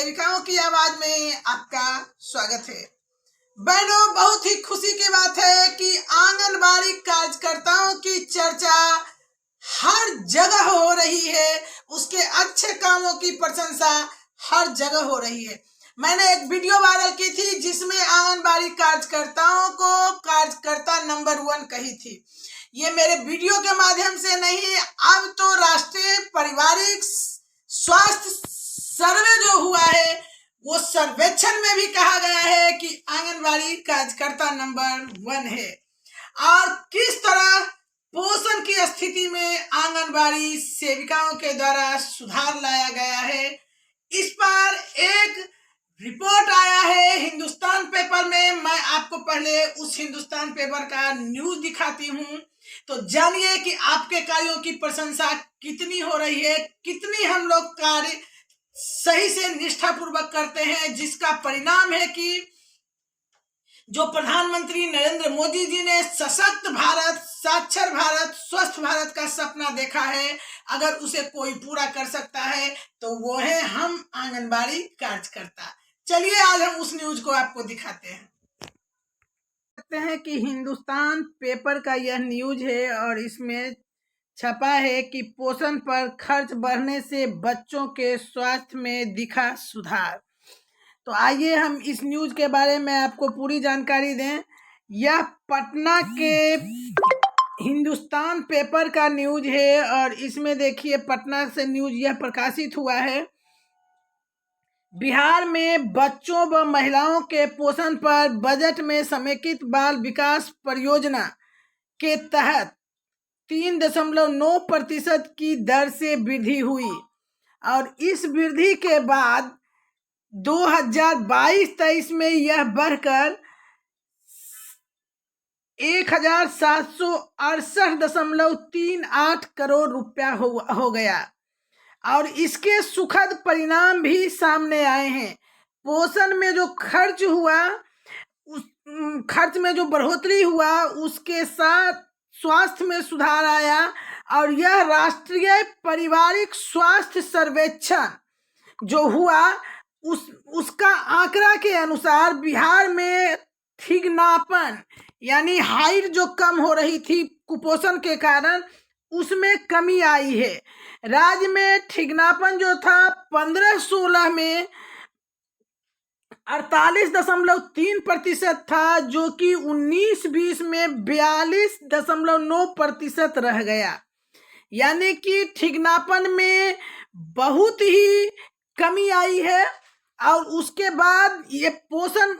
सेविकाओं की आवाज में आपका स्वागत है। बहनों, बहुत ही खुशी की बात है कि आंगनबाड़ी कार्यकर्ताओं की चर्चा हर जगह हो रही है, उसके अच्छे कामों की प्रशंसा हर जगह हो रही है। मैंने एक वीडियो वायरल की थी जिसमें आंगनबाड़ी कार्यकर्ताओं को कार्यकर्ता नंबर 1 कही थी। ये मेरे वीडियो के माध्यम से नहीं, अब तो राष्ट्रीय पारिवारिक स्वास्थ्य सर्वे जो हुआ है वो सर्वेक्षण में भी कहा गया है कि आंगनबाड़ी कार्यकर्ता नंबर 1 है। और किस तरह पोषण की स्थिति में आंगनबाड़ी सेविकाओं के द्वारा सुधार लाया गया है, इस पर एक रिपोर्ट आया है हिंदुस्तान पेपर में। मैं आपको पहले उस हिंदुस्तान पेपर का न्यूज दिखाती हूँ, तो जानिए कि आपके कार्यों की प्रशंसा कितनी हो रही है, कितनी हम लोग कार्य सही से निष्ठापूर्वक करते हैं, जिसका परिणाम है कि जो प्रधानमंत्री नरेंद्र मोदी जी ने सशक्त भारत, साक्षर भारत, स्वस्थ भारत का सपना देखा है, अगर उसे कोई पूरा कर सकता है तो वो है हम आंगनबाड़ी कार्यकर्ता। चलिए आज हम उस न्यूज को आपको दिखाते हैं। कहते हैं कि हिंदुस्तान पेपर का यह न्यूज है और इसमें छपा है कि पोषण पर खर्च बढ़ने से बच्चों के स्वास्थ्य में दिखा सुधार। तो आइए हम इस न्यूज के बारे में आपको पूरी जानकारी दें। यह पटना के हिंदुस्तान पेपर का न्यूज है और इसमें देखिए पटना से न्यूज यह प्रकाशित हुआ है। बिहार में बच्चों व महिलाओं के पोषण पर बजट में समेकित बाल विकास परियोजना के तहत 3.9% की दर से वृद्धि हुई और इस वृद्धि के बाद 2022-23 में यह बढ़कर 1768.38 करोड़ रुपया हो गया और इसके सुखद परिणाम भी सामने आए हैं। पोषण में जो खर्च हुआ, उस खर्च में जो बढ़ोतरी हुआ, उसके साथ स्वास्थ्य में सुधार आया और यह राष्ट्रीय पारिवारिक स्वास्थ्य सर्वेक्षण जो हुआ उसका आंकड़ा के अनुसार बिहार में ठिगनापन यानी हाइट जो कम हो रही थी कुपोषण के कारण, उसमें कमी आई है। राज्य में ठिगनापन जो था 15-16 में 48.3% था, जो कि 19-20 में 42.9% रह गया। यानी कि ठिगनापन में बहुत ही कमी आई है और उसके बाद ये पोषण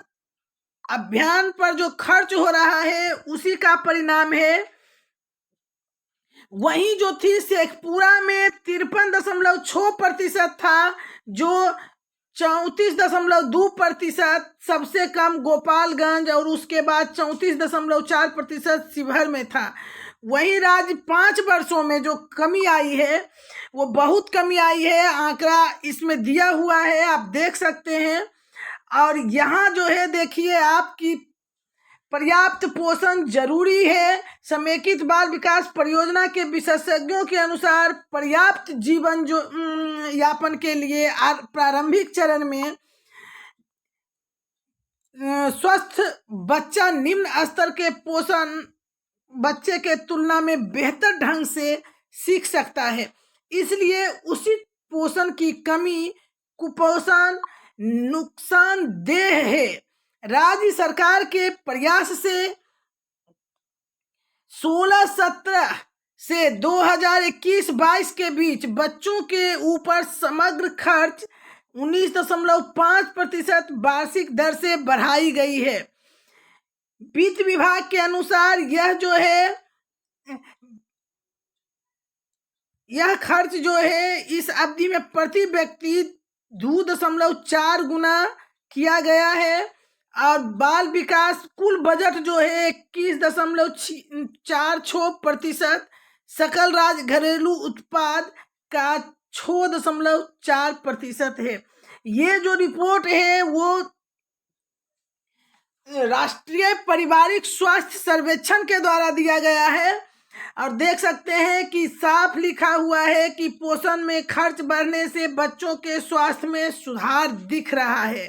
अभियान पर जो खर्च हो रहा है उसी का परिणाम है। वहीं जो थी शेखपुरा में 53.6% था, जो 34.2%, सबसे कम गोपालगंज और उसके बाद 34.4% शिवहर में था। वही राज्य 5 वर्षों में जो कमी आई है वो बहुत कमी आई है, आंकड़ा इसमें दिया हुआ है, आप देख सकते हैं। और यहाँ जो है देखिए आपकी पर्याप्त पोषण जरूरी है। समेकित बाल विकास परियोजना के विशेषज्ञों के अनुसार पर्याप्त जीवन जो यापन के लिए प्रारंभिक चरण में स्वस्थ बच्चा निम्न स्तर के पोषण बच्चे के तुलना में बेहतर ढंग से सीख सकता है। इसलिए उचित पोषण की कमी कुपोषण नुकसानदेह है। राज्य सरकार के प्रयास से 16-17 से 2021-22 के बीच बच्चों के ऊपर समग्र खर्च 19.5% वार्षिक दर से बढ़ाई गई है। वित्त विभाग के अनुसार यह खर्च जो है इस अवधि में प्रति व्यक्ति 2.4 गुना किया गया है और बाल विकास कुल बजट जो है 21.46%, सकल राज्य घरेलू उत्पाद का 6.4% है। ये जो रिपोर्ट है वो राष्ट्रीय पारिवारिक स्वास्थ्य सर्वेक्षण के द्वारा दिया गया है और देख सकते हैं कि साफ लिखा हुआ है कि पोषण में खर्च बढ़ने से बच्चों के स्वास्थ्य में सुधार दिख रहा है।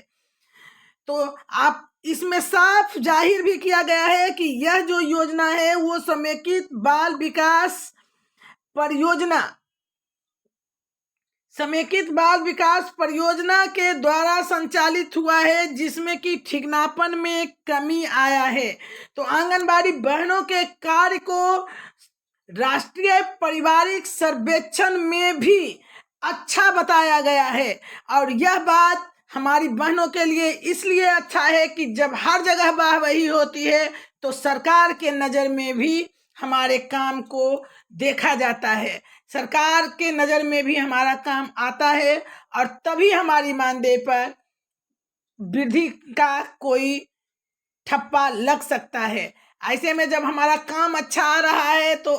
तो आप इसमें साफ जाहिर भी किया गया है कि यह जो योजना है वो समेकित बाल विकास परियोजना के द्वारा संचालित हुआ है, जिसमें कि ठिकानापन में कमी आया है। तो आंगनबाड़ी बहनों के कार्य को राष्ट्रीय पारिवारिक सर्वेक्षण में भी अच्छा बताया गया है। और यह बात हमारी बहनों के लिए इसलिए अच्छा है कि जब हर जगह वाहवाही होती है तो सरकार के नज़र में भी हमारे काम को देखा जाता है, सरकार के नज़र में भी हमारा काम आता है, और तभी हमारी मानदेय पर वृद्धि का कोई ठप्पा लग सकता है। ऐसे में जब हमारा काम अच्छा आ रहा है तो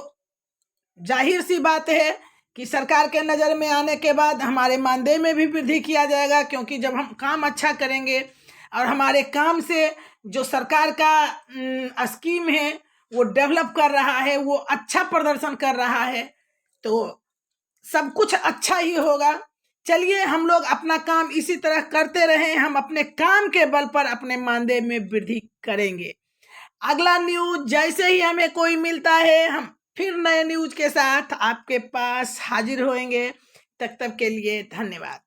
जाहिर सी बात है कि सरकार के नज़र में आने के बाद हमारे मानदेय में भी वृद्धि किया जाएगा, क्योंकि जब हम काम अच्छा करेंगे और हमारे काम से जो सरकार का स्कीम है वो डेवलप कर रहा है, वो अच्छा प्रदर्शन कर रहा है, तो सब कुछ अच्छा ही होगा। चलिए हम लोग अपना काम इसी तरह करते रहें, हम अपने काम के बल पर अपने मानदेय में वृद्धि करेंगे। अगला न्यूज जैसे ही हमें कोई मिलता है हम फिर नए न्यूज के साथ आपके पास हाजिर होंगे। तब तक के लिए धन्यवाद।